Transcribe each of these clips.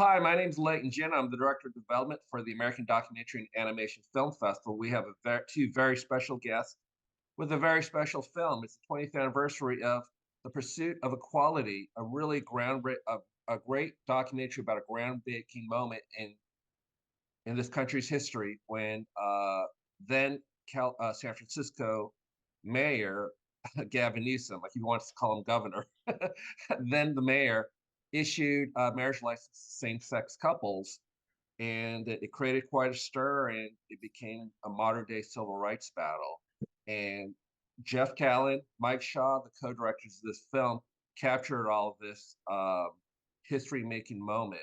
Hi, my name's Leighton Jin. I'm the Director of Development for the American Documentary and Animation Film Festival. We have two very special guests with a very special film. It's the 20th anniversary of The Pursuit of Equality, a really a great documentary about a groundbreaking moment in this country's history when then San Francisco Mayor Gavin Newsom, like he wants to call him governor, then the mayor issued marriage license to same-sex couples, and it created quite a stir, and it became a modern-day civil rights battle. And Geoff Callan, Mike Shaw, the co-directors of this film, captured all of this history-making moment.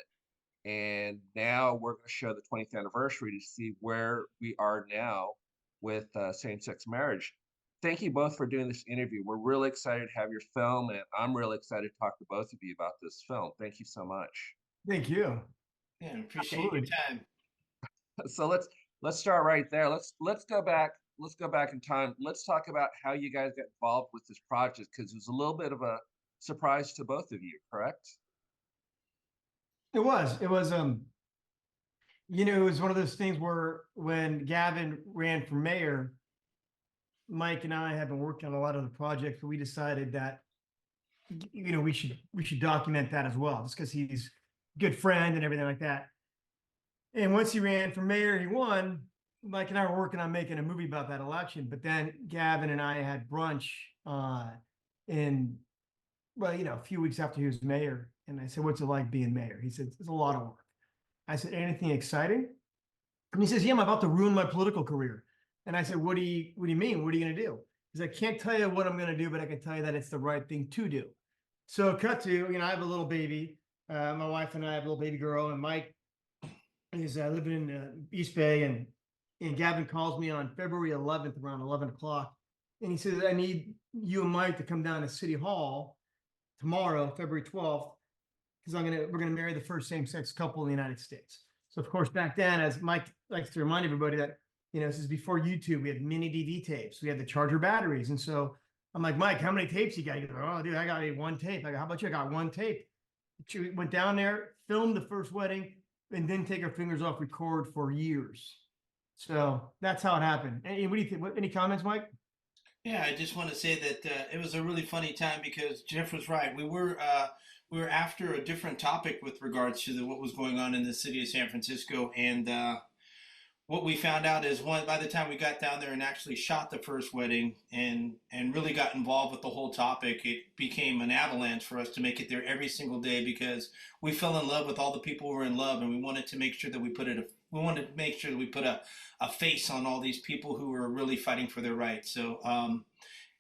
And now we're going to show the 20th anniversary to see where we are now with same-sex marriage. Thank you both for doing this interview. We're really excited to have your film, and I'm really excited to talk to both of you about this film. Thank you so much. Thank you. Yeah, appreciate your time. So let's start right there. Let's go back. Let's go back in time. Let's talk about how you guys got involved with this project, because it was a little bit of a surprise to both of you, correct? It was. It was it was one of those things where when Gavin ran for mayor, Mike and I have been working on a lot of the projects, but we decided that we should document that as well, just because he's a good friend and everything like that. And once he ran for mayor, he won. Mike and I were working on making a movie about that election, but then Gavin and I had brunch a few weeks after he was mayor, and I said, "What's it like being mayor?" He said, "It's a lot of work." I said, "Anything exciting?" And he says, "Yeah, I'm about to ruin my political career." And I said, what do you mean? What are you going to do? He said, "I can't tell you what I'm going to do, but I can tell you that it's the right thing to do." So cut to, I have a little baby. My wife and I have a little baby girl, and Mike is living in East Bay, and Gavin calls me on February 11th around 11 o'clock. And he says, "I need you and Mike to come down to City Hall tomorrow, February 12th, because we're going to marry the first same-sex couple in the United States." So of course, back then, as Mike likes to remind everybody that, this is before YouTube. We had mini DV tapes. We had the charger batteries. And so I'm like, "Mike, how many tapes you got?" He goes, "Oh, dude, I got one tape." I go, "How about you?" "I got one tape." She went down there, filmed the first wedding, and then take her fingers off record for years. So that's how it happened. And what do you think? Any comments, Mike? Yeah, I just want to say that it was a really funny time because Geoff was right. We were after a different topic with regards to what was going on in the city of San Francisco, and what we found out is by the time we got down there and actually shot the first wedding and really got involved with the whole topic, it became an avalanche for us to make it there every single day because we fell in love with all the people who were in love, and we wanted to make sure that we put a face on all these people who were really fighting for their rights. So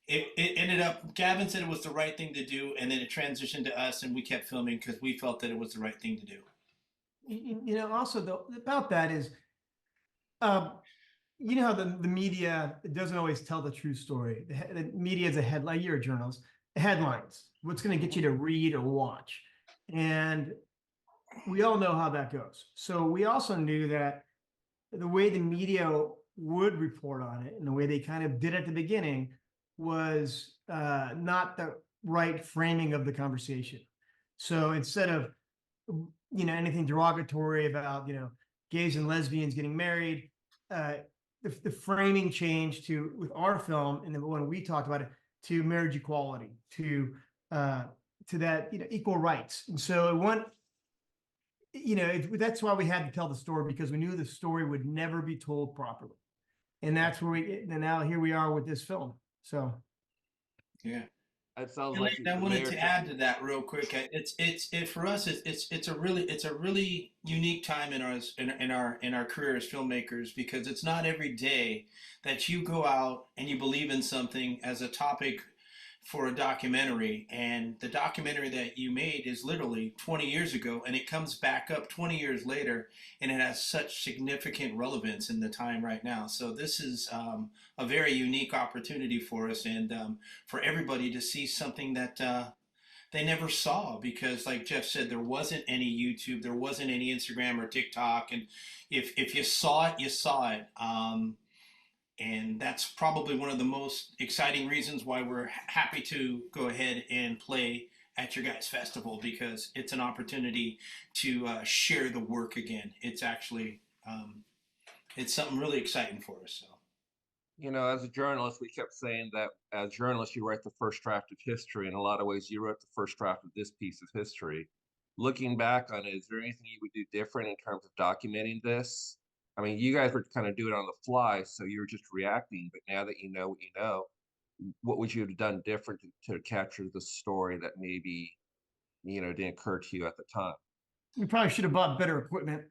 it ended up, Gavin said it was the right thing to do, and then it transitioned to us, and we kept filming because we felt that it was the right thing to do. Also though, about that is, how the media doesn't always tell the true story. The media is a headline. You're a journalist. Headlines. What's going to get you to read or watch? And we all know how that goes. So we also knew that the way the media would report on it and the way they kind of did at the beginning was not the right framing of the conversation. So instead of, anything derogatory about, gays and lesbians getting married, the framing changed with our film, and then when we talked about it, to marriage equality, to that, equal rights. And so that's why we had to tell the story, because we knew the story would never be told properly. And that's where and now here we are with this film. So. Yeah. It sounds like I wanted to add to that real quick. For us, it's a really unique time in our career as filmmakers, because it's not every day that you go out and you believe in something as a topic for a documentary, and the documentary that you made is literally 20 years ago, and it comes back up 20 years later, and it has such significant relevance in the time right now. So this is a very unique opportunity for us, and for everybody to see something that they never saw, because like Geoff said, there wasn't any YouTube, there wasn't any Instagram or TikTok, and if you saw it, you saw it. And that's probably one of the most exciting reasons why we're happy to go ahead and play at your guys' festival, because it's an opportunity to share the work again. It's actually it's something really exciting for us. So. You know, as a journalist, we kept saying that as journalists, you write the first draft of history. In a lot of ways, you wrote the first draft of this piece of history. Looking back on it, is there anything you would do different in terms of documenting this? I mean, you guys were kind of doing it on the fly, so you were just reacting. But now that you know what you know, what would you have done different to capture the story that maybe, didn't occur to you at the time? We probably should have bought better equipment.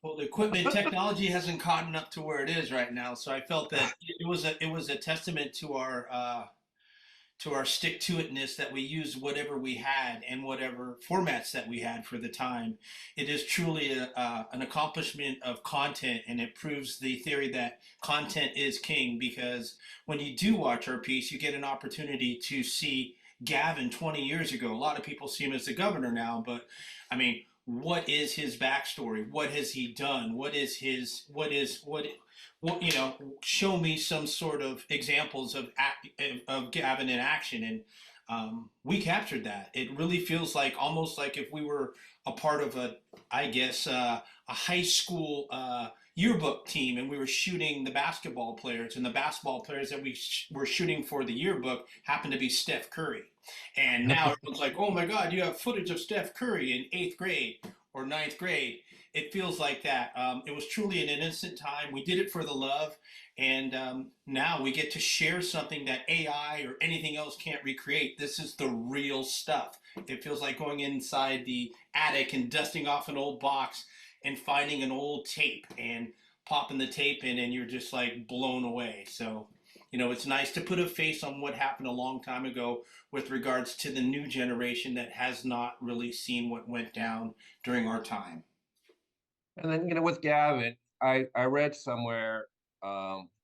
Well, the equipment technology hasn't caught up to where it is right now, so I felt that it was a testament to our stick to itness that we used whatever we had and whatever formats that we had for the time. It is truly an accomplishment of content, and it proves the theory that content is king, because when you do watch our piece, you get an opportunity to see Gavin 20 years ago. A lot of people see him as the governor now, but I mean, what is his backstory? What has he done? Show me some sort of examples of Gavin in action. And we captured that. It really feels like almost like if we were a part of a high school yearbook team, and we were shooting the basketball players, and the basketball players that we were shooting for the yearbook happened to be Steph Curry. And now everyone's like, oh my God, you have footage of Steph Curry in 8th grade or 9th grade. It feels like that. It was truly an innocent time. We did it for the love. And now we get to share something that AI or anything else can't recreate. This is the real stuff. It feels like going inside the attic and dusting off an old box and finding an old tape and popping the tape in, and you're just like blown away. So, it's nice to put a face on what happened a long time ago with regards to the new generation that has not really seen what went down during our time. And then, with Gavin, I read somewhere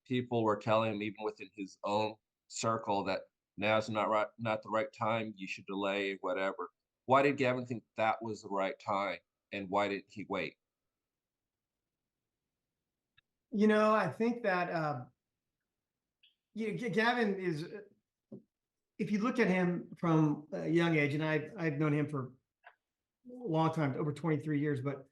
people were telling him, even within his own circle, that now's not the right time. You should delay, whatever. Why did Gavin think that was the right time, and why didn't he wait? I think that Gavin is. If you look at him from a young age, and I've known him for a long time, over 23 years, but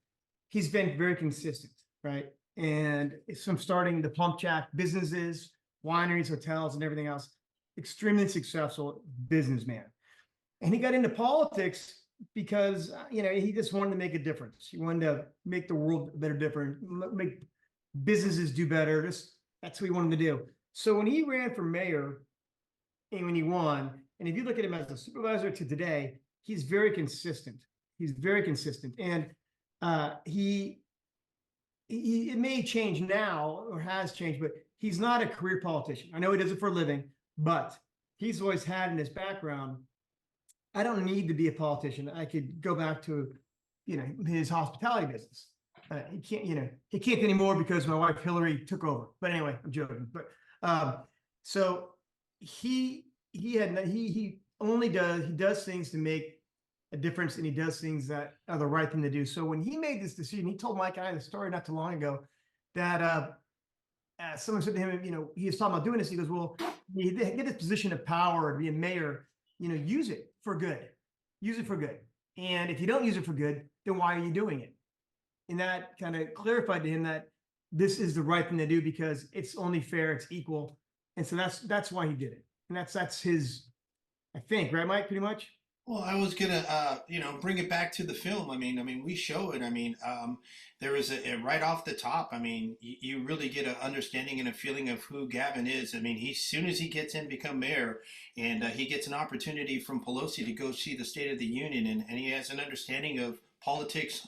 he's been very consistent, right? And it's from starting the Plump Jack businesses, wineries, hotels, and everything else, extremely successful businessman. And he got into politics because, he just wanted to make a difference. He wanted to make the world a better, different, make businesses do better. That's what he wanted to do. So when he ran for mayor and when he won, and if you look at him as a supervisor to today, he's very consistent. He's very consistent. And he it may change now or has changed, but he's not a career politician. I know he does it for a living, but he's always had in his background, I don't need to be a politician. I could go back to, his hospitality business. He can't anymore because my wife Hillary took over. But anyway, I'm joking. But so he does things to make a difference, and he does things that are the right thing to do. So when he made this decision, he told Mike and I the story not too long ago that someone said to him, he was talking about doing this. He goes, well, you get this position of power to be a mayor, use it for good. Use it for good. And if you don't use it for good, then why are you doing it? And that kind of clarified to him that this is the right thing to do because it's only fair, it's equal. And so that's why he did it. And that's his, I think, right, Mike, pretty much? Well, I was gonna, bring it back to the film. I mean, we show it. There is right off the top. You really get an understanding and a feeling of who Gavin is. As soon as he gets in, become mayor, and he gets an opportunity from Pelosi to go see the State of the Union, and he has an understanding of politics,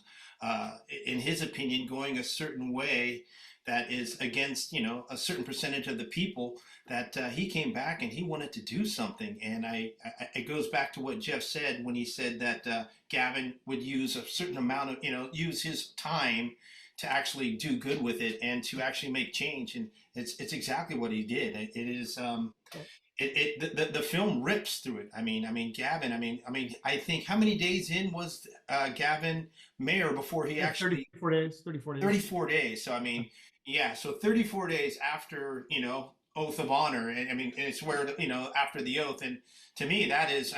in his opinion, going a certain way that is against, a certain percentage of the people, that he came back and he wanted to do something. And it goes back to what Geoff said when he said that Gavin would use a certain amount of, use his time to actually do good with it and to actually make change. And it's exactly what he did. It is, the film rips through it. Gavin, I think how many days in was Gavin mayor before he actually 34 days. 34 days. So yeah, so 34 days after, oath of honor, and it's where, after the oath. And to me, that is,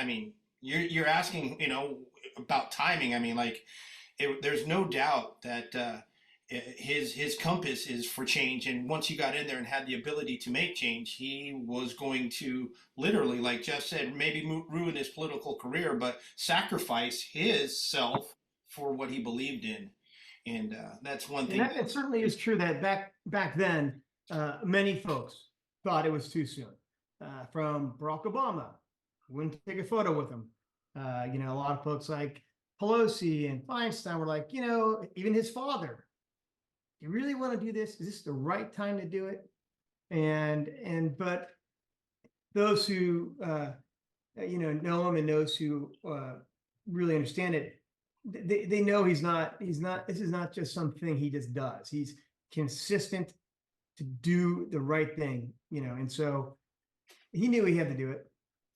you're asking, about timing. I mean, like, there's no doubt that his compass is for change, and once he got in there and had the ability to make change, he was going to literally, like Jeff said, maybe ruin his political career, but sacrifice his self for what he believed in. And that's one And thing. that it certainly is true that back then, many folks thought it was too soon. From Barack Obama, wouldn't take a photo with him. A lot of folks like Pelosi and Feinstein were like, even his father, you really want to do this? Is this the right time to do it? But those who know him and those who really understand it, they know he's not, this is not just something he just does. He's consistent to do the right thing, and so he knew he had to do it.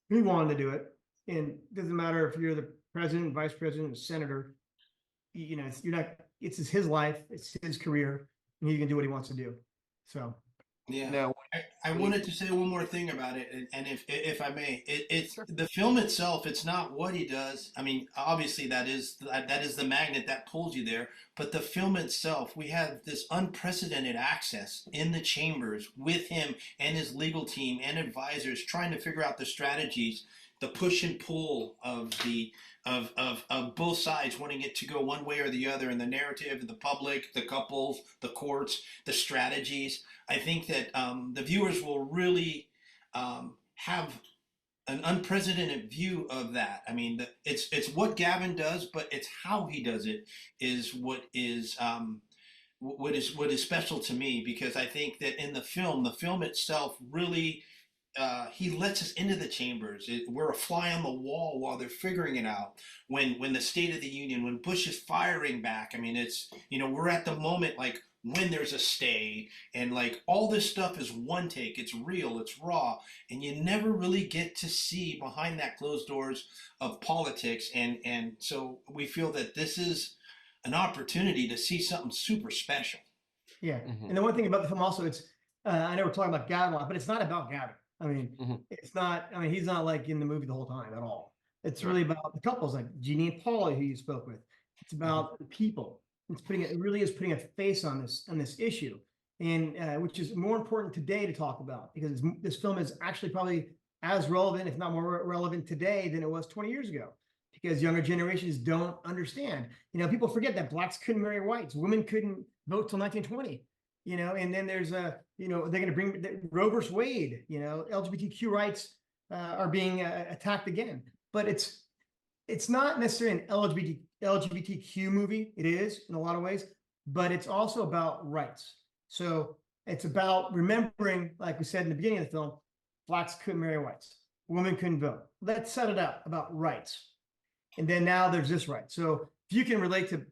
He wanted to do it. And it doesn't matter if you're the president, vice president, or senator, you're not, it's his life, it's his career, and he can do what he wants to do. So Yeah. Now, I wanted to say one more thing about it, and if I may, it's the film itself. It's not what he does. I mean, obviously that is the magnet that pulls you there. But the film itself, we have this unprecedented access in the chambers with him and his legal team and advisors trying to figure out the strategies, the push and pull of the of both sides wanting it to go one way or the other, in the narrative, the public, the couples, the courts, the strategies. I think that the viewers will really have an unprecedented view of that. I mean, it's what Gavin does, but it's how he does it is what is special to me, because I think that in the film itself really he lets us into the chambers. We're a fly on the wall while they're figuring it out. When the State of the Union, when Bush is firing back, I mean, it's, we're at the moment, like, when there's a stay, and like all this stuff is one take. It's real, it's raw, and you never really get to see behind that closed doors of politics. And so we feel that this is an opportunity to see something super special. yeah. And the one thing about the film also, it's I know we're talking about Gavin a lot, but it's not about Gavin. I mean, it's not, I mean, he's not like in the movie the whole time at all. It's really about the couples like Jeannie and Paulie, who you spoke with. It's about the people. It really is putting a face on this issue, and which is more important today to talk about, because this film is actually probably as relevant, if not more relevant today than it was 20 years ago, because younger generations don't understand. People forget that blacks couldn't marry whites, women couldn't vote till 1920. And then there's they're going to bring Roe versus Wade. LGBTQ rights are being attacked again, but it's not necessarily an LGBTQ movie. It is in a lot of ways, but it's also about rights. So it's about remembering, like we said in the beginning of the film, blacks couldn't marry whites, women couldn't vote. Let's set it up about rights. And then now there's this right. So if you can relate to,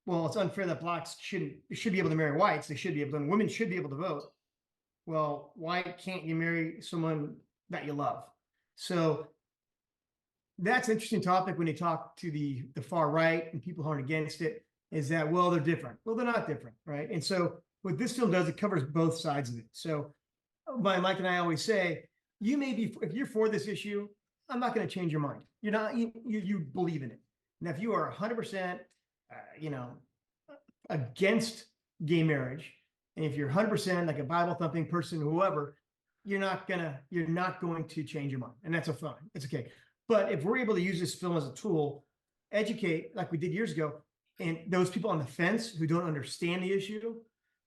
well, it's unfair that blacks should be able to marry whites. They should be able to, and women should be able to vote. Well, why can't you marry someone that you love? So that's an interesting topic when you talk to the far right and people who aren't against it, is that, well, they're different. Well, they're not different, right? And so what this film does, it covers both sides of it. So Mike and I always say, you may be, if you're for this issue, I'm not going to change your mind. You're not, you believe in it. Now, if you are 100%, against gay marriage, and if you're 100% like a Bible thumping person, whoever, you're not going to change your mind, and that's fine. It's okay. But if we're able to use this film as a tool, educate like we did years ago, and those people on the fence who don't understand the issue,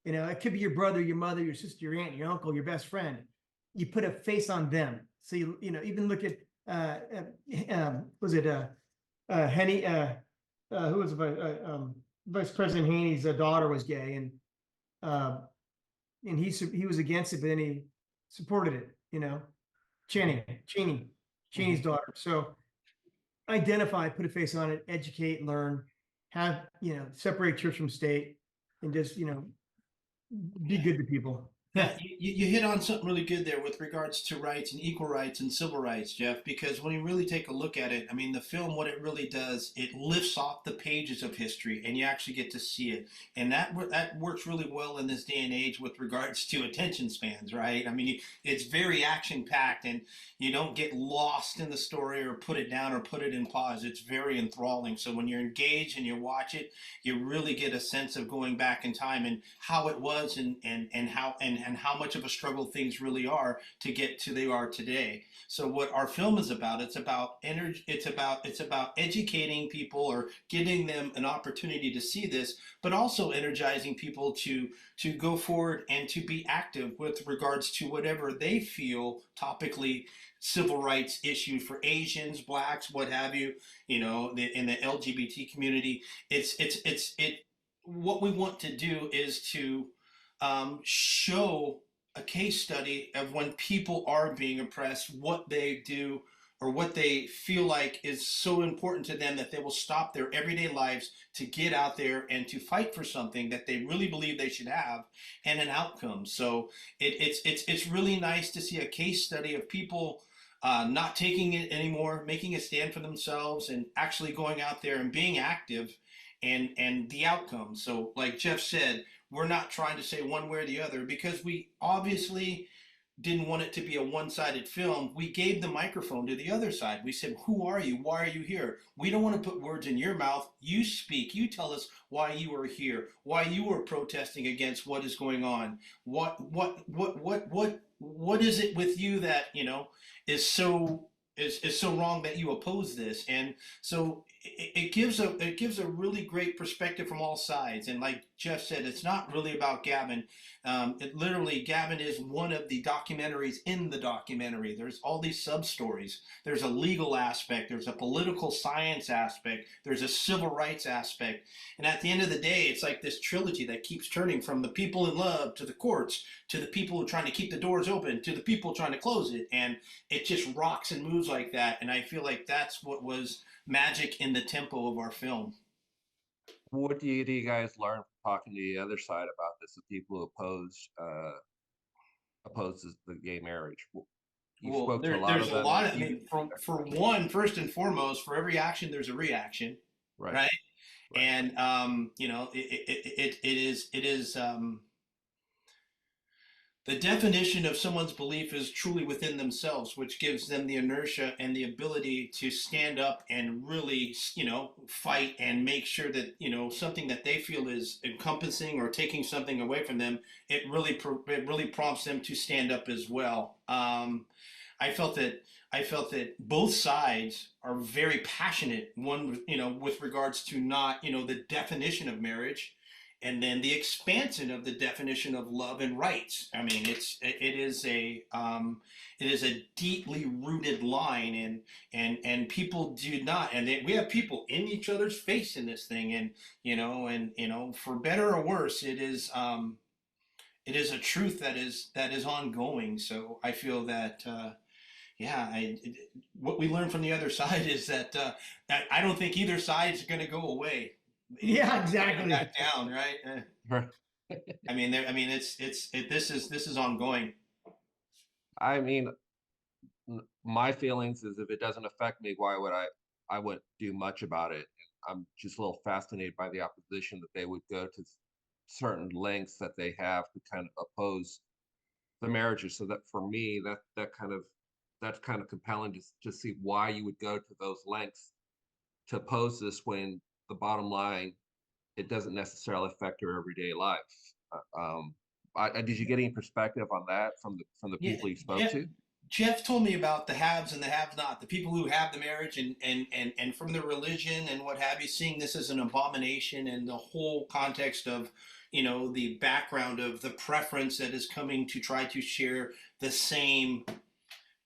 it could be your brother, your mother, your sister, your aunt, your uncle, your best friend. You put a face on them. So even look at was it Henny? Who was Vice President Haney's daughter was gay, and he was against it, but then he supported it. Cheney's daughter. So identify, put a face on it, educate, learn, have separate church from state, and just be good to people. Yeah, you hit on something really good there with regards to rights and equal rights and civil rights, Geoff, because when you really take a look at it, I mean, the film, what it really does, it lifts off the pages of history and you actually get to see it. And that works really well in this day and age with regards to attention spans, right? I mean, it's very action packed and you don't get lost in the story or put it down or put it in pause. It's very enthralling. So when you're engaged and you watch it, you really get a sense of going back in time and how it was and how much of a struggle things really are to get to they are today. So what our film is about, it's about energy, it's about educating people or giving them an opportunity to see this, but also energizing people to go forward and to be active with regards to whatever they feel topically civil rights issues for Asians, blacks, what have you, in the LGBT community. It what we want to do is to show a case study of when people are being oppressed, what they do or what they feel like is so important to them that they will stop their everyday lives to get out there and to fight for something that they really believe they should have and an outcome. So it's really nice to see a case study of people not taking it anymore, making a stand for themselves, and actually going out there and being active, and the outcome. So, like Geoff said, we're not trying to say one way or the other because we obviously didn't want it to be a one-sided film. We gave the microphone to the other side. We said, "Who are you? Why are you here? We don't want to put words in your mouth. You speak. You tell us why you are here. Why you are protesting against what is going on. What is it with you that is so wrong that you oppose this?" And so it gives a really great perspective from all sides. And like Geoff said, it's not really about Gavin. It literally, Gavin is one of the documentaries in the documentary. There's all these sub stories. There's a legal aspect. There's a political science aspect. There's a civil rights aspect. And at the end of the day, it's like this trilogy that keeps turning from the people in love to the courts to the people who are trying to keep the doors open to the people trying to close it. And it just rocks and moves like that. And I feel like that's what was magic in the tempo of our film. What do you guys learn from talking to the other side about this, the people who opposes the gay marriage? You Well, spoke to a lot there's of a them, lot and of, I mean, for one, first and foremost, for every action, there's a reaction, right, right? right. And it is the definition of someone's belief is truly within themselves, which gives them the inertia and the ability to stand up and really, fight and make sure that, something that they feel is encompassing or taking something away from them, it really prompts them to stand up as well. I felt that both sides are very passionate. One, with regards to not, the definition of marriage, and then the expansion of the definition of love and rights. I mean, it is a deeply rooted line, and people do not, and we have people in each other's face in this thing, and for better or worse, it is a truth that is ongoing. So I feel that. Yeah, what we learned from the other side is that I don't think either side is going to go away. Yeah, It's coming exactly. back down, right? This is ongoing. I mean, my feelings is if it doesn't affect me, why would I wouldn't do much about it. I'm just a little fascinated by the opposition that they would go to certain lengths that they have to kind of oppose the marriages. So that for me, that's kind of compelling to see why you would go to those lengths to oppose this when the bottom line, it doesn't necessarily affect your everyday life. Did you get any perspective on that from the Yeah, people you spoke Jeff, to? Jeff told me about the haves and the have-not, the people who have the marriage and from the religion and what have you, seeing this as an abomination, and the whole context of, the background of the preference that is coming to try to share the same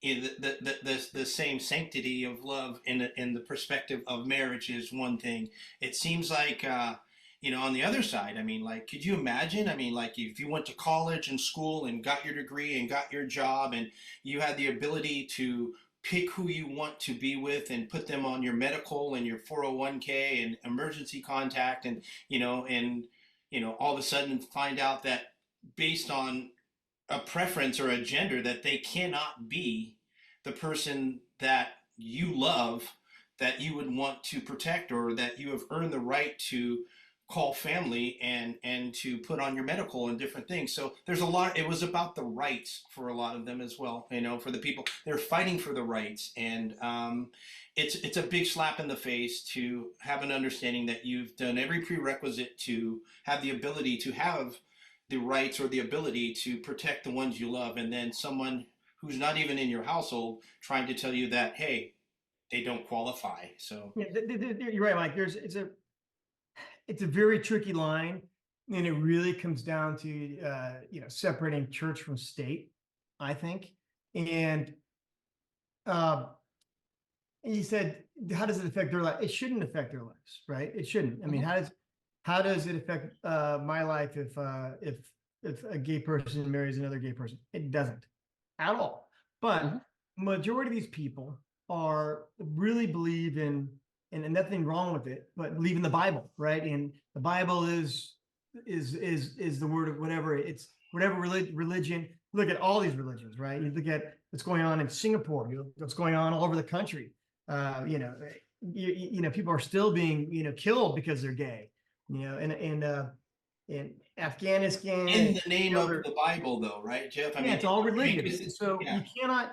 in the same sanctity of love in the perspective of marriage is one thing. It seems like on the other side, I mean, like, could you imagine? I mean, like, if you went to college and school and got your degree and got your job, and you had the ability to pick who you want to be with and put them on your medical and your 401k and emergency contact, and all of a sudden find out that based on a preference or a gender, that they cannot be the person that you love, that you would want to protect, or that you have earned the right to call family and to put on your medical and different things. So there's a lot. It was about the rights for a lot of them as well. You know, for the people, they're fighting for the rights, and it's a big slap in the face to have an understanding that you've done every prerequisite to have the ability to have the rights or the ability to protect the ones you love, and then someone who's not even in your household trying to tell you that, hey, they don't qualify. So Yeah, you're right, Mike. It's a very tricky line, and it really comes down to separating church from state, I think. And he said, how does it affect their life? It shouldn't affect their lives, right? It shouldn't. I mean, how does it affect my life if a gay person marries another gay person? It doesn't at all. But majority of these people are really believe in, and nothing wrong with it, but believe in the Bible, right? And the Bible is the word of whatever whatever religion. Look at all these religions, right? You look at what's going on in Singapore, what's going on all over the country. People are still being killed because they're gay. In Afghanistan, in the name of the Bible, though, right, Geoff? I mean, it's all religious. So yeah.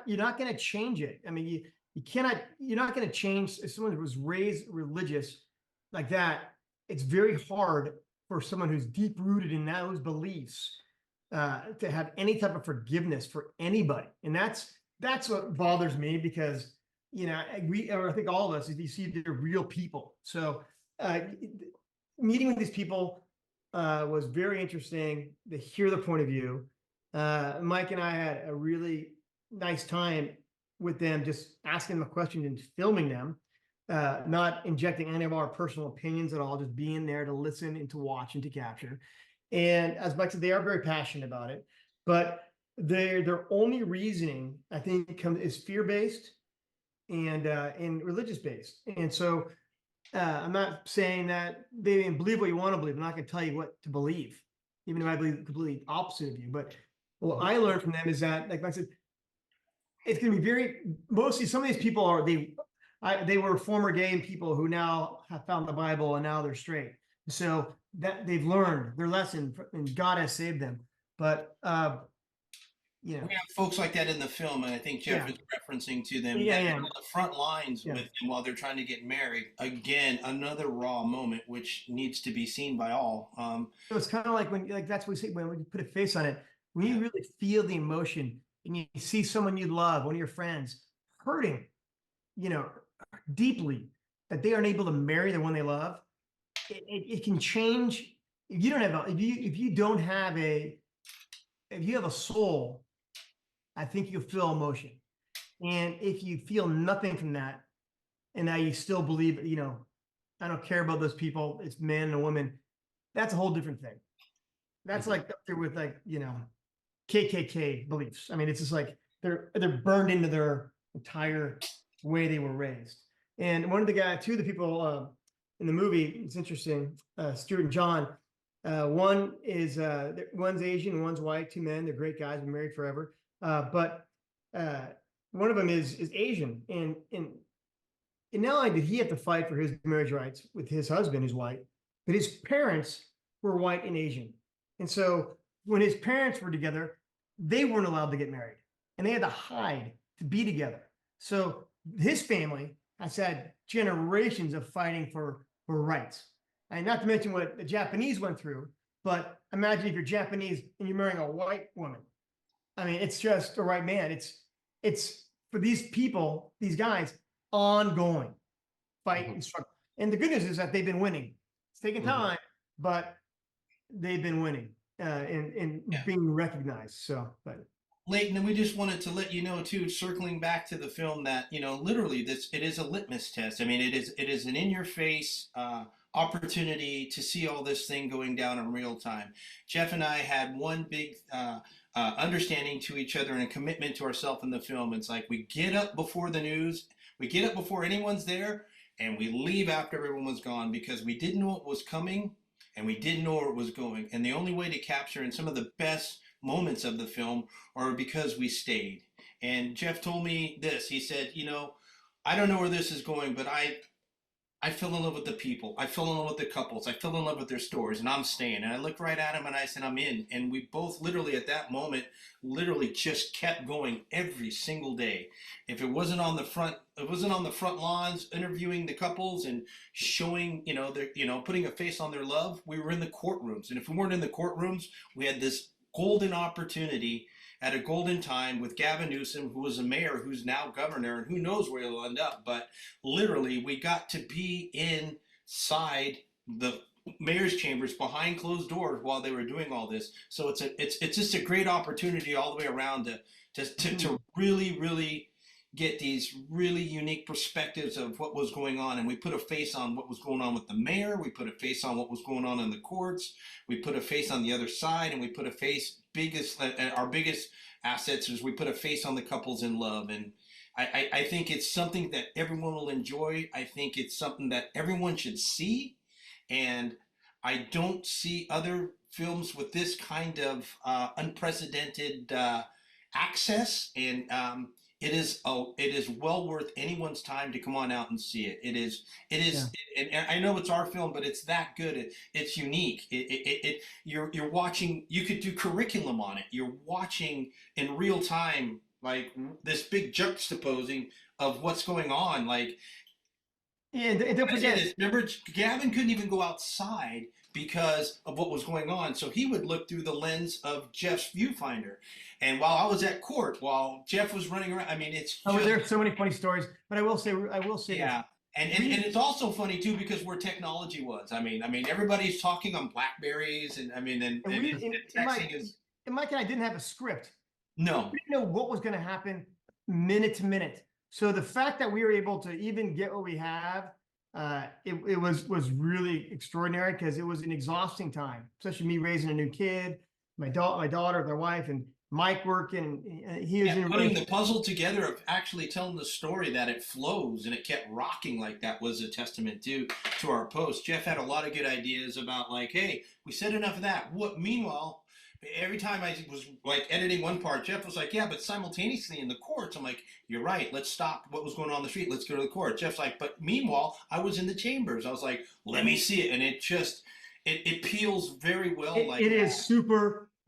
you're not going to change it. I mean, you're not going to change if someone was raised religious like that. It's very hard for someone who's deep rooted in those beliefs to have any type of forgiveness for anybody. And that's what bothers me, because, I think all of us, if you see they're real people. So meeting with these people was very interesting to hear the point of view. Mike and I had a really nice time with them, just asking them questions and filming them, not injecting any of our personal opinions at all, just being there to listen and to watch and to capture. And as Mike said, they are very passionate about it, but their only reasoning, I think, is fear-based and religious-based. And so I'm not saying that they believe what you want to believe. I'm not going to tell you what to believe, even if I believe the completely opposite of you. But what I learned from them is that, like I said, it's going to be mostly some of these people they were former gay people who now have found the Bible and now they're straight. So that they've learned their lesson and God has saved them. But we have folks like that in the film, and I think Geoff is referencing to them. Yeah. On the front lines with them while they're trying to get married. Again, another raw moment which needs to be seen by all. So it's kind of like that's what we say when we put a face on it. When you really feel the emotion and you see someone you love, one of your friends, hurting, deeply, that they aren't able to marry the one they love, it can change. If you have a soul, I think you'll feel emotion. And if you feel nothing from that, and now you still believe, I don't care about those people, it's man and a woman, that's a whole different thing. That's like up there with KKK beliefs. I mean, it's just like they're burned into their entire way they were raised. And two of the people in the movie, it's interesting, Stuart and John, one's Asian, one's white, two men, they're great guys, been married forever. But one of them is Asian, and not only did he have to fight for his marriage rights with his husband, who's white, but his parents were white and Asian. And so when his parents were together, they weren't allowed to get married, and they had to hide to be together. So his family has had generations of fighting for rights. And not to mention what the Japanese went through, but imagine if you're Japanese and you're marrying a white woman. I mean, it's just a right man. It's for these people, these guys, ongoing fight and struggle. And the good news is that they've been winning. It's taken time, but they've been winning and being recognized. So, but Leighton, and we just wanted to let you know too, circling back to the film, that literally it is a litmus test. I mean, it is an in-your-face opportunity to see all this thing going down in real time. Geoff and I had one big understanding to each other and a commitment to ourselves in the film. It's like we get up before the news, we get up before anyone's there, and we leave after everyone was gone, because we didn't know what was coming and we didn't know where it was going. And the only way to capture, and some of the best moments of the film are because we stayed. And Geoff told me this. He said, I don't know where this is going, but I fell in love with the people. I fell in love with the couples. I fell in love with their stories, and I'm staying. And I looked right at him and I said, I'm in. And we both literally at that moment, literally just kept going every single day. If it wasn't on the front, it wasn't on the front lawns interviewing the couples and showing, putting a face on their love. We were in the courtrooms, and if we weren't in the courtrooms, we had this golden opportunity at a golden time with Gavin Newsom, who was a mayor, who's now governor, and who knows where he'll end up. But literally, we got to be inside the mayor's chambers behind closed doors while they were doing all this. So it's just a great opportunity all the way around to really get these really unique perspectives of what was going on. And we put a face on what was going on with the mayor. We put a face on what was going on in the courts. We put a face on the other side, and we put a face our biggest assets is we put a face on the couples in love. And I think it's something that everyone will enjoy. I think it's something that everyone should see. And I don't see other films with this kind of unprecedented access. And it is well worth anyone's time to come on out and see it. It is, and I know it's our film, but it's that good. It's unique. You're watching. You could do curriculum on it. You're watching in real time, like this big juxtaposing of what's going on. Like, and don't forget this. Remember, Gavin couldn't even go outside because of what was going on. So he would look through the lens of Geoff's viewfinder. And while I was at court, while Geoff was running around, I mean, it's just, there's so many funny stories. But I will say yeah. And it's also funny too because where technology was. I mean, everybody's talking on Blackberries, and texting is. Mike and I didn't have a script. No. We didn't know what was going to happen minute to minute. So the fact that we were able to even get what we have, it was really extraordinary because it was an exhausting time, especially me raising a new kid, my daughter, my wife, and Mike working. And he was putting the puzzle together of actually telling the story that it flows and it kept rocking like that was a testament to our post. Geoff had a lot of good ideas about like, hey, we said enough of that. Meanwhile, every time I was like editing one part, Geoff was like, yeah, but simultaneously in the courts, I'm like, you're right. Let's stop what was going on the street. Let's go to the court. Geoff's like, but meanwhile, I was in the chambers. I was like, let me see it. And it just, it peels very well. It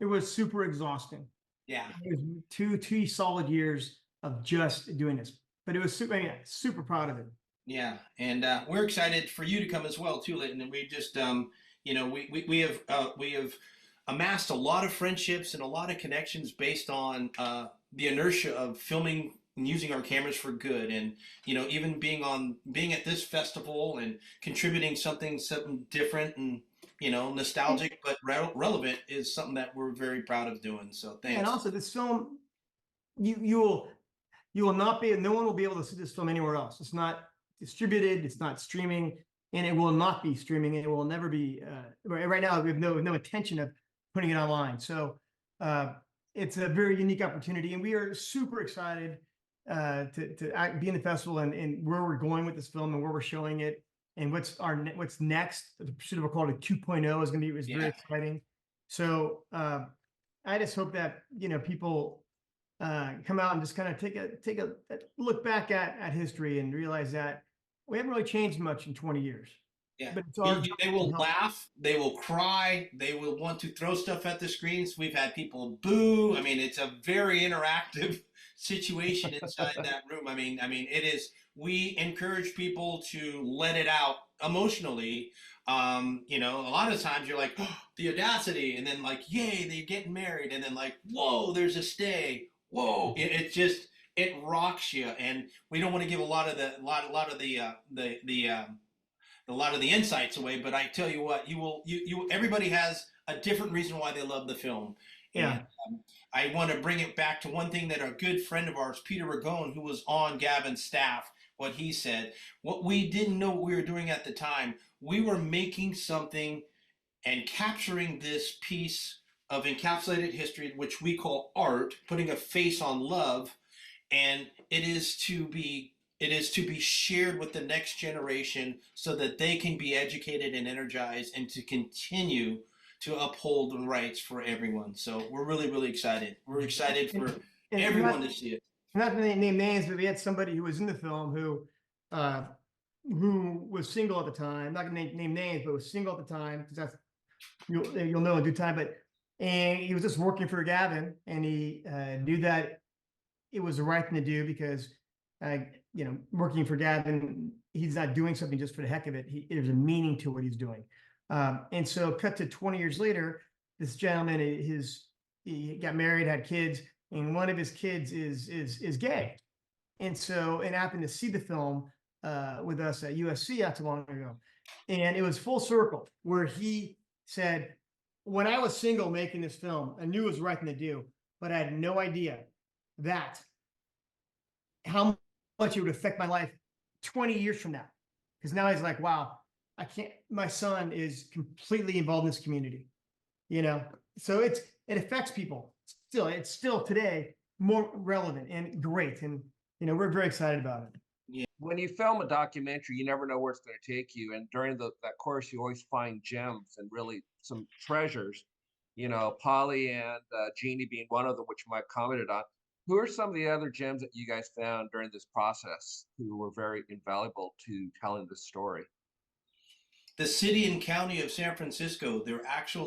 was super exhausting. Yeah. It was two solid years of just doing this, but it was super proud of it. Yeah. And we're excited for you to come as well too, Leighton. And we just, we have amassed a lot of friendships and a lot of connections based on the inertia of filming and using our cameras for good. And, even being at this festival and contributing something different and, nostalgic but relevant is something that we're very proud of doing. So thanks. And also this film, you will not be, no one will be able to see this film anywhere else. It's not distributed, it's not streaming, and it will not be streaming. It will never be, right now we have no intention of putting it online. So it's a very unique opportunity, and we are super excited to be in the festival and where we're going with this film and where we're showing it and what's next. The pursuit of a quality 2.0 is going to be very exciting. So I just hope that people come out and just kind of take a look back at history and realize that we haven't really changed much in 20 years. Yeah, they will laugh, they will cry, they will want to throw stuff at the screens. We've had people boo. I mean, it's a very interactive situation inside that room. I mean, it is. We encourage people to let it out emotionally. A lot of times you're like, oh, the audacity, and then like, yay, they're getting married, and then like, whoa, there's a stay. Whoa, it rocks you, and we don't want to give a lot of the insights away, but I tell you what, everybody has a different reason why they love the film. Yeah. And I want to bring it back to one thing that a good friend of ours, Peter Ragone, who was on Gavin's staff, what he said. What we didn't know what we were doing at the time, we were making something and capturing this piece of encapsulated history, which we call art, putting a face on love, and it is to be shared with the next generation so that they can be educated and energized and to continue to uphold the rights for everyone. So we're really, really excited. We're excited for And everyone to see it. not to name names, but we had somebody who was in the film who was single at the time. Not gonna name names, but was single at the time, because that's you'll know in due time. And he was just working for Gavin, and he knew that it was the right thing to do because working for Gavin, he's not doing something just for the heck of it. There's a meaning to what he's doing. And so cut to 20 years later, this gentleman, he got married, had kids, and one of his kids is gay. And happened to see the film with us at USC not too long ago. And it was full circle where he said, when I was single making this film, I knew it was the right thing to do, but I had no idea that how much it would affect my life 20 years from now. Because now he's like, wow, my son is completely involved in this community, so it affects people still. It's still today more relevant and great. And, we're very excited about it. When you film a documentary, you never know where it's going to take you. And during that course, you always find gems and really some treasures, Polly and Jeannie being one of them, which Mike commented on. Who are some of the other gems that you guys found during this process who were very invaluable to telling this story? The city and county of San Francisco, the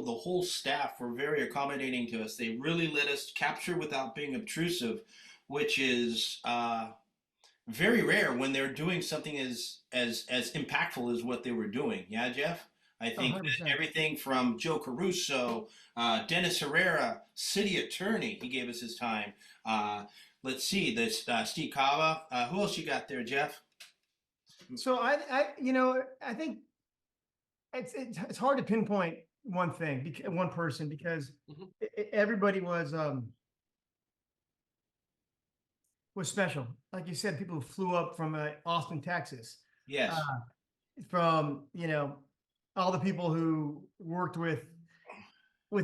whole staff were very accommodating to us. They really let us capture without being obtrusive, which is very rare when they're doing something as impactful as what they were doing. Yeah, Geoff? I think that everything from Joe Caruso, Dennis Herrera, city attorney, he gave us his time. Let's see, this Steve Cava. Who else you got there, Geoff? So I think it's hard to pinpoint one thing, one person, because everybody was special. Like you said, people who flew up from Austin, Texas. Yes. From all the people who worked with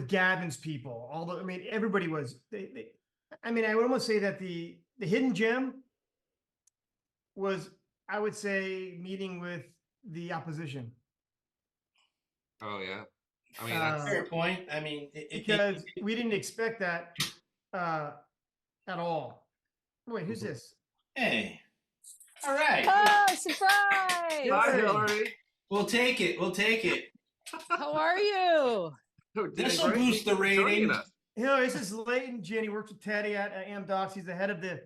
Gavin's people. Everybody was. I would almost say that the hidden gem was, I would say, meeting with the opposition. Oh yeah, that's a fair point. Because we didn't expect that at all. Wait, who's this? Hey, all right. Oh, surprise! Hi, Hillary. We'll take it. How are you? This will boost the rating. This is Leighton Jenny. Works with Teddy at AmDocs. He's the head of the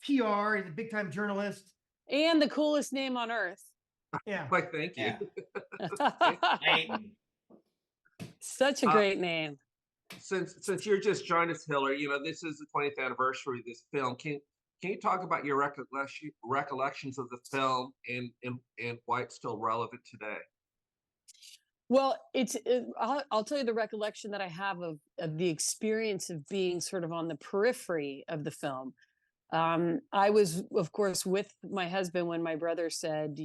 PR. He's a big time journalist and the coolest name on earth. Yeah. Like, thank you. Yeah. Such a great name. Since you're just joined us, Hillary, this is the 20th anniversary of this film. Can you talk about your recollections of the film and why it's still relevant today? Well, I'll tell you the recollection that I have of the experience of being sort of on the periphery of the film. I was, of course, with my husband when my brother said,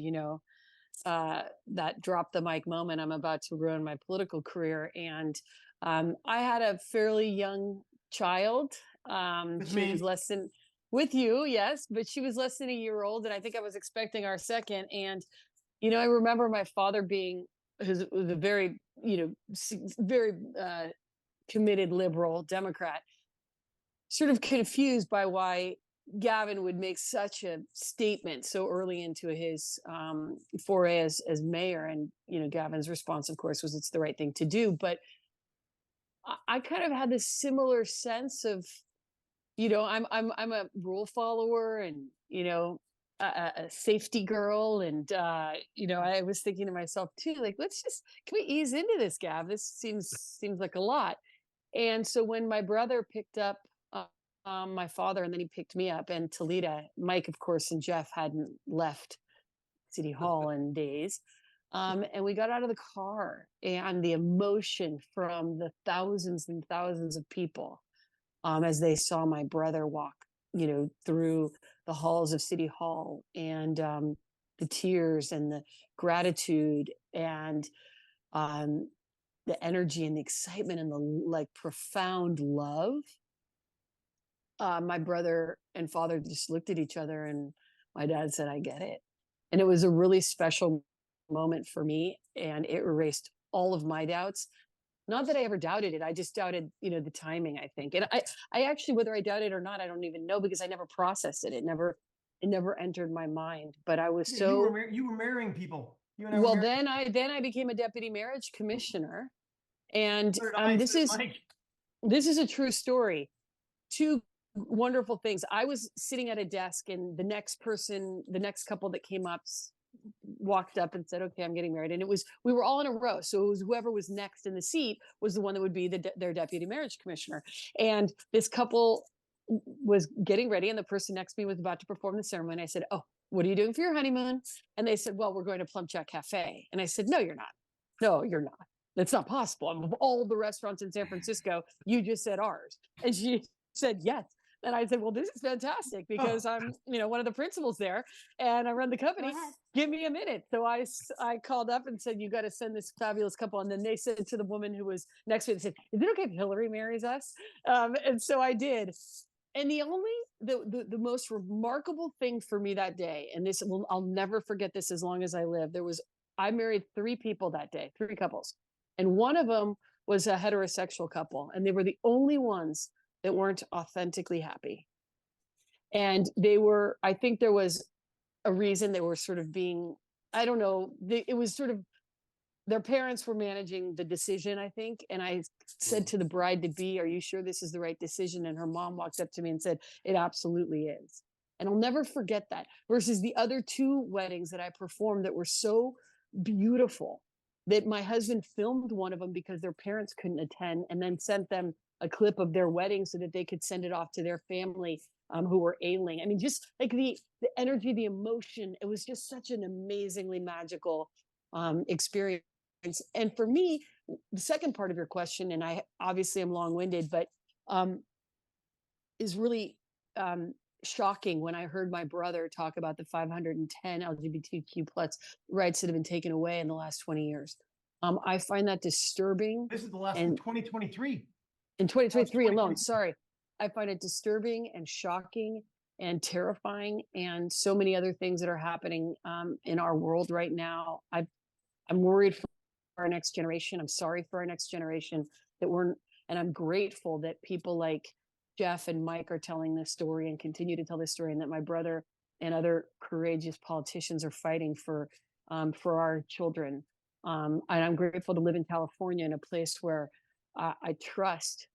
that drop the mic moment, I'm about to ruin my political career. And I had a fairly young child. She was less than, with you, yes, but she was less than a year old. And I think I was expecting our second. And, I remember my father being, who was a very, very committed liberal Democrat, sort of confused by why Gavin would make such a statement so early into his foray as mayor. And, Gavin's response, of course, was it's the right thing to do. But I kind of had this similar sense of, I'm a rule follower and, a safety girl. And, I was thinking to myself too, like, can we ease into this, Gav? This seems like a lot. And so when my brother picked up my father, and then he picked me up, and Talita, Mike, of course, and Geoff hadn't left City Hall in days. And we got out of the car, and the emotion from the thousands and thousands of people as they saw my brother walk, through the halls of City Hall, and the tears and the gratitude and the energy and the excitement and the profound love. My brother and father just looked at each other, and my dad said, I get it. And it was a really special moment for me, and it erased all of my doubts. not that I ever doubted it. I just doubted, the timing, I think. And I actually, whether I doubted it or not, I don't even know because I never processed it. It never entered my mind. But I was Yeah, so you were marrying people. You and I were well. marrying. Then I became a deputy marriage commissioner, and So did I, this so did is Mike. this is a true story. Two wonderful things. I was sitting at a desk, and the next couple that came up walked up and said, "Okay, I'm getting married." And we were all in a row, so it was whoever was next in the seat was the one that would be their deputy marriage commissioner. And this couple was getting ready, and the person next to me was about to perform the ceremony. I said, "Oh, what are you doing for your honeymoon?" And they said, "Well, we're going to Plum Jack Cafe." And I said, "No, you're not. No, you're not. That's not possible. Of all the restaurants in San Francisco, you just said ours." And she said, "Yes." And I said, "Well, this is fantastic because I'm, one of the principals there and I run the company. Give me a minute." So I called up and said, "You got to send this fabulous couple." And then they said to the woman who was next to me, they said, "Is it okay if Hillary marries us?" And so I did. And the most remarkable thing for me that day, and I'll never forget this as long as I live. I married 3 people that day, 3 couples. And one of them was a heterosexual couple, and they were the only ones that weren't authentically happy. And I think there was a reason they were sort of being, I don't know, it was sort of their parents were managing the decision, I think. And I said to the bride to be, "Are you sure this is the right decision?" And her mom walked up to me and said, "It absolutely is." And I'll never forget that versus the other 2 weddings that I performed that were so beautiful that my husband filmed one of them because their parents couldn't attend and then sent them a clip of their wedding so that they could send it off to their family who were ailing. I mean, just like the energy, the emotion, it was just such an amazingly magical experience. And for me, the second part of your question, and I obviously am long-winded, but is really shocking when I heard my brother talk about the 510 LGBTQ plus rights that have been taken away in the last 20 years. I find that disturbing. This is the last And in 2023. in 2023 alone, 2023. sorry. I find it disturbing and shocking and terrifying, and so many other things that are happening in our world right now. I'm worried for our next generation. I'm sorry for our next generation and I'm grateful that people like Geoff and Mike are telling this story and continue to tell this story, and that my brother and other courageous politicians are fighting for our children. And I'm grateful to live in California, in a place where I trust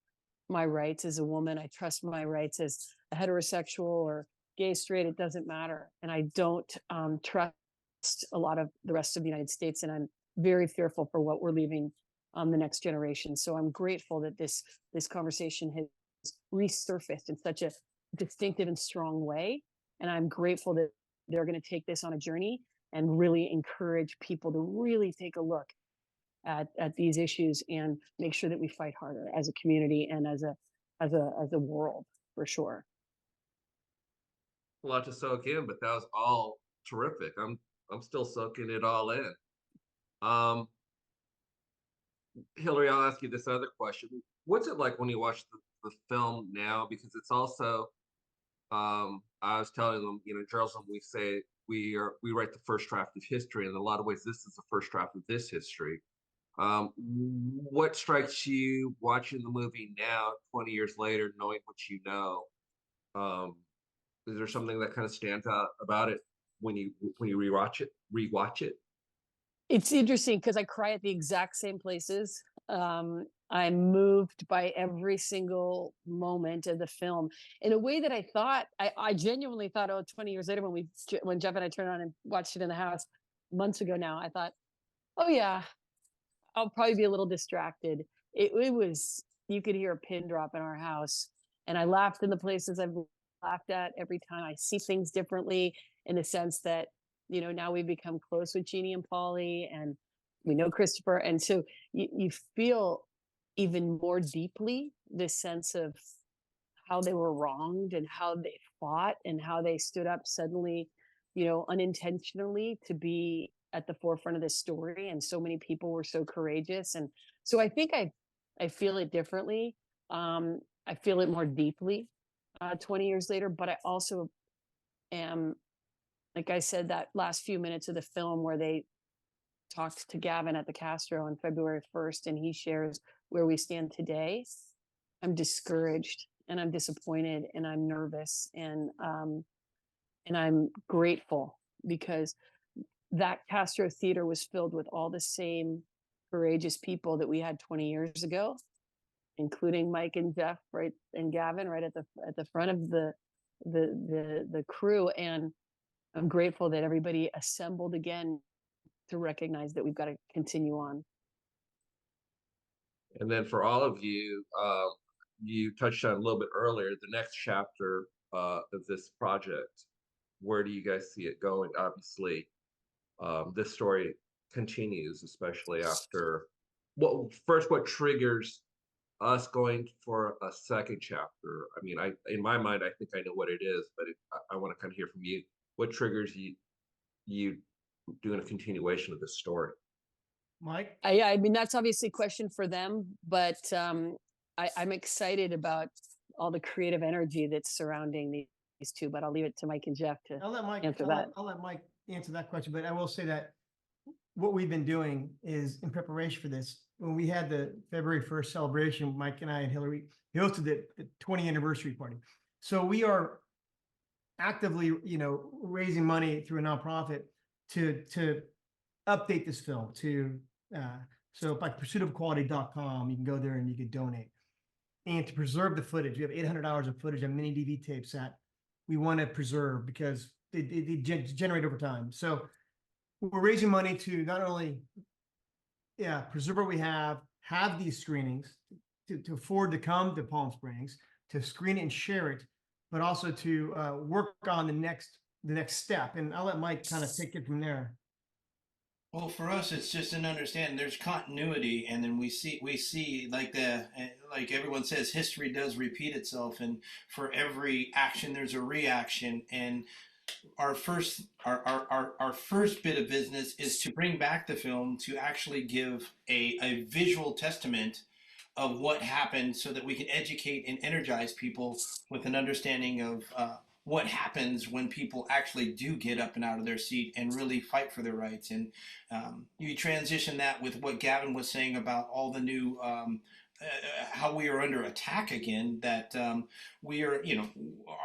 my rights as a woman. I trust my rights as a heterosexual or gay, straight, it doesn't matter. And I don't trust a lot of the rest of the United States. And I'm very fearful for what we're leaving the next generation. So I'm grateful that this conversation has resurfaced in such a distinctive and strong way. And I'm grateful that they're going to take this on a journey and really encourage people to really take a look at these issues and make sure that we fight harder as a community and as a world, for sure. A lot to soak in, but that was all terrific. I'm still soaking it all in. Hillary, I'll ask you this other question. What's it like when you watch the film now? Because it's also, I was telling them, journalism, we say we write the first draft of history. In a lot of ways, this is the first draft of this history. What strikes you watching the movie now, 20 years later, knowing what you know? Is there something that kind of stands out about it when you rewatch it? It's interesting because I cry at the exact same places. I'm moved by every single moment of the film in a way that I genuinely thought, 20 years later, when Geoff and I turned on and watched it in the house months ago now, I thought, oh yeah, I'll probably be a little distracted. It was, you could hear a pin drop in our house. And I laughed in the places I've laughed at every time. I see things differently in the sense that, now we've become close with Jeannie and Polly, and we know Christopher. And so you feel even more deeply this sense of how they were wronged and how they fought and how they stood up suddenly, unintentionally, to be at the forefront of this story. And so many people were so courageous. And so I think I feel it differently. I feel it more deeply 20 years later, but I also am, like I said, that last few minutes of the film where they talked to Gavin at the Castro on February 1st, and he shares where we stand today, I'm discouraged and I'm disappointed and I'm nervous and I'm grateful because that Castro Theater was filled with all the same courageous people that we had 20 years ago, including Mike and Geoff, right, and Gavin, right at the front of the crew. And I'm grateful that everybody assembled again to recognize that we've got to continue on. And then for all of you, you touched on a little bit earlier, the next chapter of this project. Where do you guys see it going? Obviously, this story continues, especially after what triggers us going for a second chapter. I mean, in my mind, I think I know what it is, but I want to kind of hear from you. What triggers you doing a continuation of this story? Mike? I mean, that's obviously a question for them, but I'm excited about all the creative energy that's surrounding these two, but I'll leave it to Mike and Geoff to I'll let Mike answer that. I'll let Mike answer that question, but I will say that what we've been doing is in preparation for this. When we had the February 1st celebration, Mike and I and Hillary hosted the 20th anniversary party. So we are actively, raising money through a nonprofit to update this film so like pursuitofquality.com, you can go there and you can donate. And to preserve the footage, we have 800 hours of footage on mini DV tapes that we want to preserve because they generate over time. So we're raising money to not only preserve what we have these screenings to afford to come to Palm Springs, to screen it and share it, but also to work on the next step. And I'll let Mike kind of take it from there. Well, for us, it's just an understanding. There's continuity, and then we see like everyone says, history does repeat itself, and for every action, there's a reaction. And our first bit of business is to bring back the film to actually give a visual testament of what happened, so that we can educate and energize people with an understanding of what happens when people actually do get up and out of their seat and really fight for their rights. And you transition that with what Gavin was saying about all the new how we are under attack again, that we are,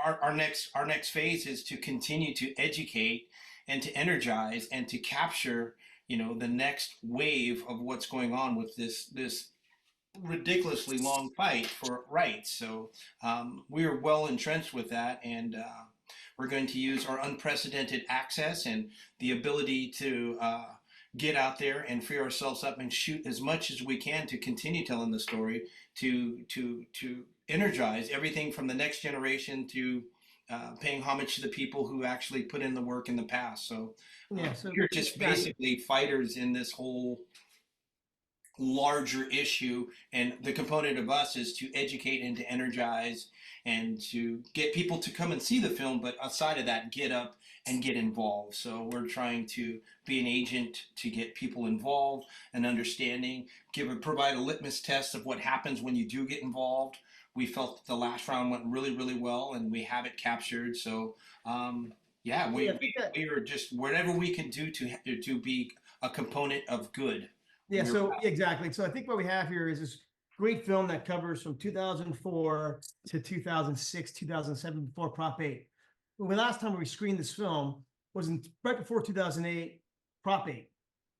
our next phase is to continue to educate and to energize and to capture, the next wave of what's going on with this ridiculously long fight for rights. So we are well entrenched with that, and we're going to use our unprecedented access and the ability to get out there and free ourselves up and shoot as much as we can to continue telling the story, to energize everything from the next generation to paying homage to the people who actually put in the work in the past. So we're just basically fighters in this whole larger issue, and the component of us is to educate and to energize and to get people to come and see the film, but outside of that, get up and get involved. So we're trying to be an agent to get people involved and understanding, provide a litmus test of what happens when you do get involved. We felt that the last round went really, really well, and we have it captured. So we are just whatever we can do to be a component of good. Yeah, so exactly. So I think what we have here is this great film that covers from 2004 to 2006, 2007, before Prop 8. Well, the last time we screened this film was right before 2008, Prop 8.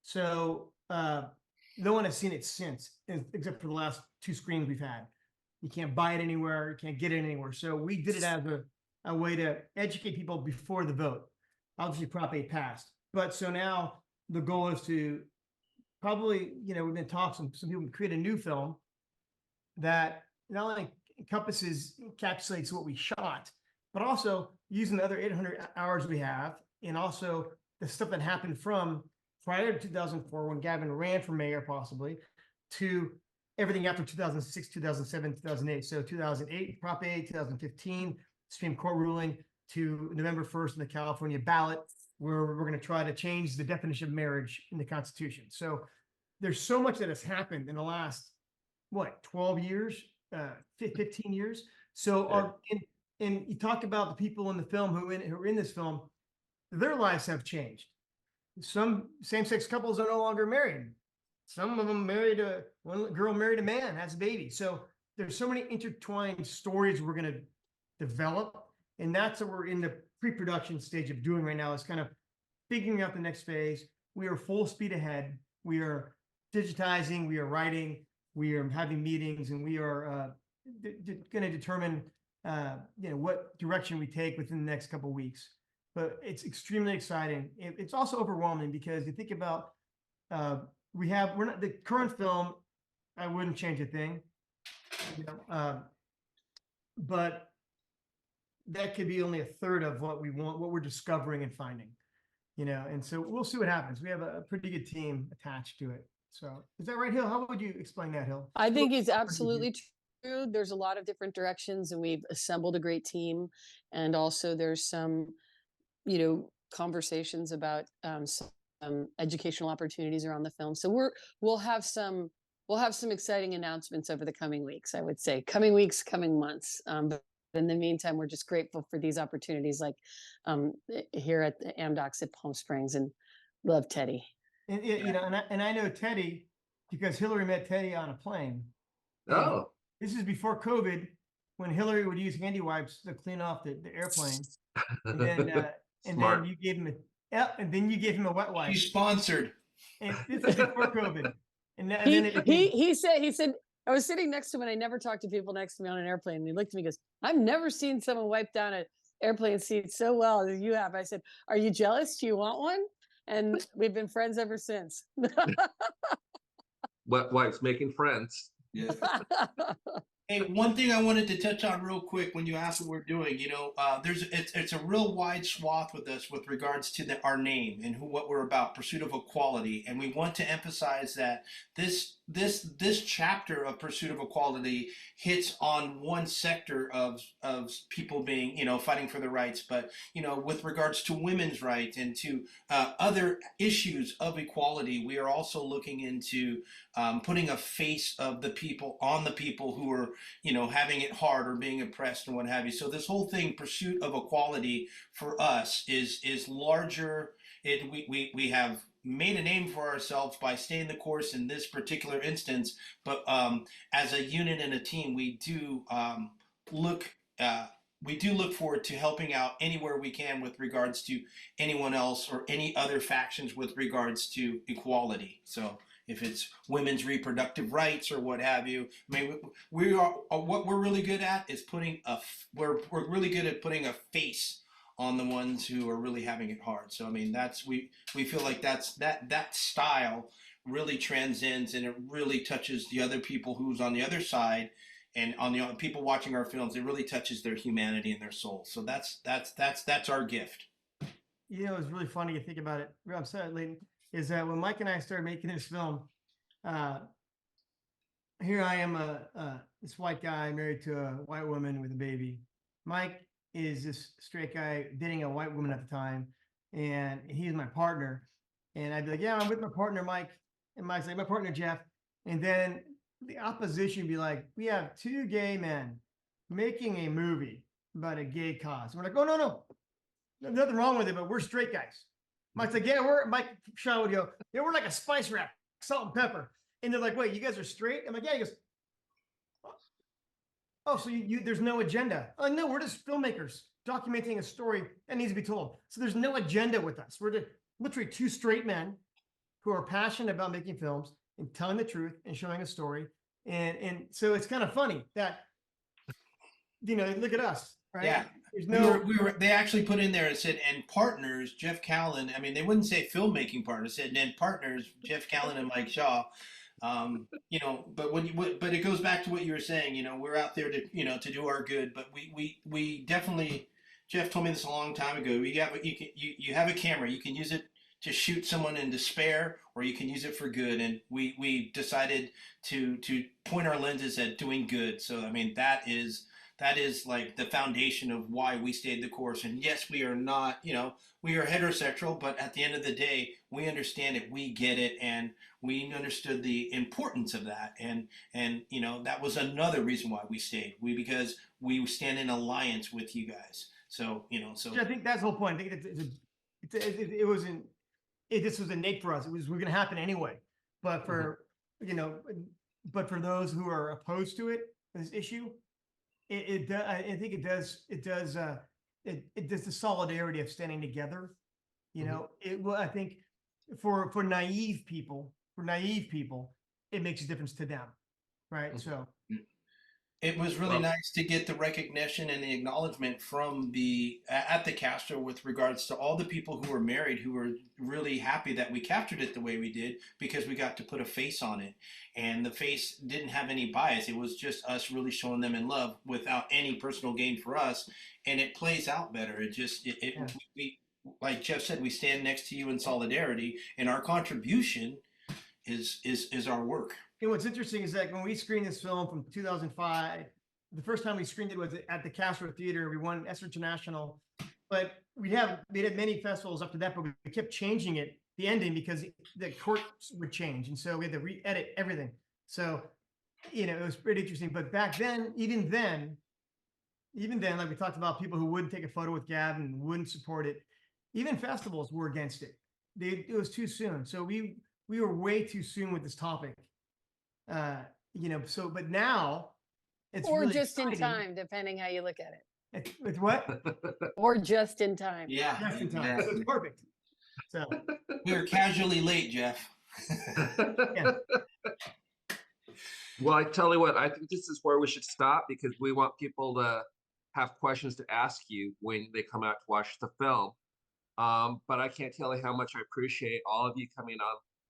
So no one has seen it since, except for the last two screenings we've had. You can't buy it anywhere. You can't get it anywhere. So we did it as a way to educate people before the vote. Obviously, Prop 8 passed. But so now the goal is to probably, we've been talking, some people create a new film that not only encapsulates what we shot, but also using the other 800 hours we have, and also the stuff that happened from prior to 2004 when Gavin ran for mayor, possibly, to everything after 2006, 2007, 2008. So 2008, Prop 8, 2015, Supreme Court ruling, to November 1st in the California ballot, where we're going to try to change the definition of marriage in the Constitution. So there's so much that has happened in the last, 12 years, 15 years. So and you talk about the people in the film who are in this film, their lives have changed. Some same-sex couples are no longer married. Some of them one girl married a man, has a baby. So there's so many intertwined stories we're going to develop. And that's what we're in the pre-production stage of doing right now, is kind of figuring out the next phase. We are full speed ahead. We are digitizing, we are writing, we are having meetings, and we are going to determine what direction we take within the next couple of weeks. But it's extremely exciting. It's also overwhelming because you think about we're not the current film. I wouldn't change a thing, but that could be only a third of what we want, what we're discovering and finding, and so we'll see what happens. We have a pretty good team attached to it. So is that right, Hill? How would you explain that, Hill? I think it's absolutely true. There's a lot of different directions, and we've assembled a great team. And also there's some, conversations about some educational opportunities around the film. So we'll have some exciting announcements over the coming weeks, I would say. Coming weeks, coming months. But in the meantime, we're just grateful for these opportunities, like here at the AmDocs at Palm Springs, and love Teddy. And and I know Teddy because Hillary met Teddy on a plane. Oh, this is before COVID, when Hillary would use handy wipes to clean off the airplane, and then then you gave him a wet wipe. He's sponsored. And this is before COVID. And then he said I was sitting next to him, and I never talked to people next to me on an airplane. And he looked at me and goes, "I've never seen someone wipe down an airplane seat so well as you have." I said, "Are you jealous? Do you want one?" And we've been friends ever since. wet wipes making friends. Yeah. Hey, one thing I wanted to touch on real quick when you asked what we're doing, it's a real wide swath with us with regards to our name and what we're about, pursuit of equality, and we want to emphasize that this chapter of pursuit of equality hits on one sector of people being, fighting for their rights, but with regards to women's rights and to other issues of equality, we are also looking into putting a face of the people on the people who are having it hard or being oppressed and what have you. So this whole thing, pursuit of equality, for us is larger. We have made a name for ourselves by staying the course in this particular instance, but as a unit and a team, we do look forward to helping out anywhere we can with regards to anyone else or any other factions with regards to equality. So if it's women's reproductive rights or what have you, I mean, what we're really good at is we're really good at putting a face on the ones who are really having it hard. So I mean, we feel like that style really transcends, and it really touches the other people who's on the other side, and on the people watching our films, it really touches their humanity and their soul. So that's our gift. It's really funny to think about it. I'm sorry, Leighton, is that when Mike and I started making this film, here I am, this white guy married to a white woman with a baby. Mike is this straight guy dating a white woman at the time, and he's my partner. And I'd be like, "Yeah, I'm with my partner, Mike." And Mike's like, "My partner, Geoff." And then the opposition would be like, "We have two gay men making a movie about a gay cause." And we're like, "Oh, no. There's nothing wrong with it, but we're straight guys." Mike's like, "Yeah, Mike Shaw would go, "Yeah, we're like a spice rack, salt and pepper." And they're like, "Wait, you guys are straight?" I'm like, "Yeah." He goes, "Oh, so there's no agenda." Oh, no, we're just filmmakers documenting a story that needs to be told. So there's no agenda with us. We're literally two straight men who are passionate about making films and telling the truth and showing a story. And so it's kind of funny that, look at us, right? Yeah. There's they actually put in there, it said, "and partners, Geoff Callan." I mean, they wouldn't say filmmaking partners, it said, "and partners, Geoff Callan and Mike Shaw." But it goes back to what you were saying. We're out there to do our good, but we definitely. Geoff told me this a long time ago. You have a camera. You can use it to shoot someone in despair, or you can use it for good. And we decided to point our lenses at doing good. So I mean, that is like the foundation of why we stayed the course. And yes, we are not, we are heterosexual, but at the end of the day, we understand it, we get it, and we understood the importance of that. And that was another reason why we stayed. Because we stand in alliance with you guys. So, I think that's the whole point. I think it wasn't this was innate for us. We're going to happen anyway. But for but for those who are opposed to it, this issue, I think it does the solidarity of standing together. I think for naive people, it makes a difference to them, right? So it was really nice to get the recognition and the acknowledgement from at the Castro with regards to all the people who were married, who were really happy that we captured it the way we did, because we got to put a face on it, and the face didn't have any bias. It was just us really showing them in love without any personal gain for us, and it plays out better. We, like Geoff said, we stand next to you in solidarity, and our contribution is our work. And what's interesting is that when we screened this film from 2005, the first time we screened it was at the Castro Theater. We won Esther International, but we had many festivals up to that, but we kept changing it, the ending, because the courts would change, and so we had to re-edit everything. So, it was pretty interesting. But back then, even then, like we talked about, people who wouldn't take a photo with Gavin and wouldn't support it, even festivals were against it. It was too soon. So we were way too soon with this topic. But now it's or really just exciting. in time, depending how you look at it. It's what? Or just in time. Yeah, Just in time. So it's perfect. So we were casually late, Geoff. yeah. Well, I tell you what, I think this is where we should stop, because we want people to have questions to ask you when they come out to watch the film. But I can't tell you how much I appreciate all of you coming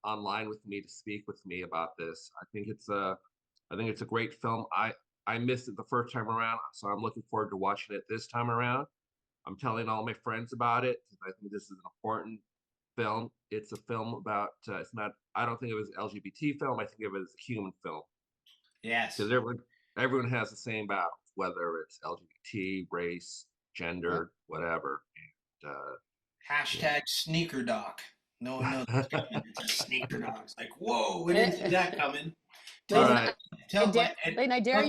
online with me to speak with me about this. I think it's a great film. I missed it the first time around, so I'm looking forward to watching it this time around. I'm telling all my friends about it, because I think this is an important film. It's a film about I don't think it was an LGBT film. I think of it as a human film. Yes. Because everyone has the same battles, whether it's LGBT, race, gender, whatever. And, hashtag sneaker doc. No one knows it's coming. It's a sneaker doc. It's like, whoa, we didn't see that coming. all right. Layton, I dare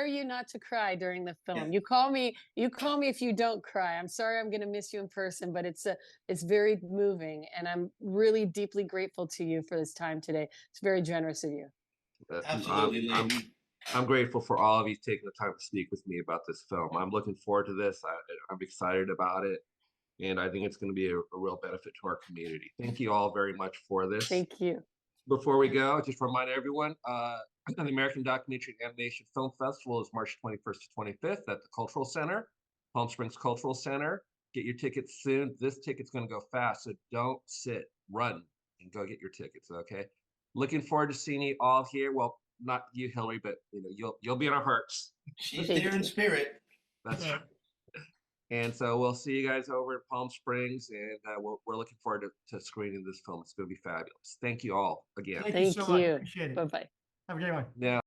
you not to cry during the film. Yeah. You call me if you don't cry. I'm sorry, I'm going to miss you in person, but it's very moving, and I'm really deeply grateful to you for this time today. It's very generous of you. Absolutely, I'm grateful for all of you taking the time to speak with me about this film. I'm looking forward to this. I'm excited about it, and I think it's going to be a real benefit to our community. Thank you all very much for this. Thank you. Before we go, just remind everyone, the American Documentary and Animation Film Festival is March 21st to 25th at the Cultural Center, Palm Springs Cultural Center. Get your tickets soon. This ticket's going to go fast, so don't sit, run, and go get your tickets, okay? Looking forward to seeing you all here. Well, not you, Hillary, but you'll be in our hearts. She's there in spirit. That's right. And so we'll see you guys over in Palm Springs, and we're looking forward to screening this film. It's going to be fabulous. Thank you all again. Thank you so much. Appreciate it. Bye-bye. Have a great one. Yeah.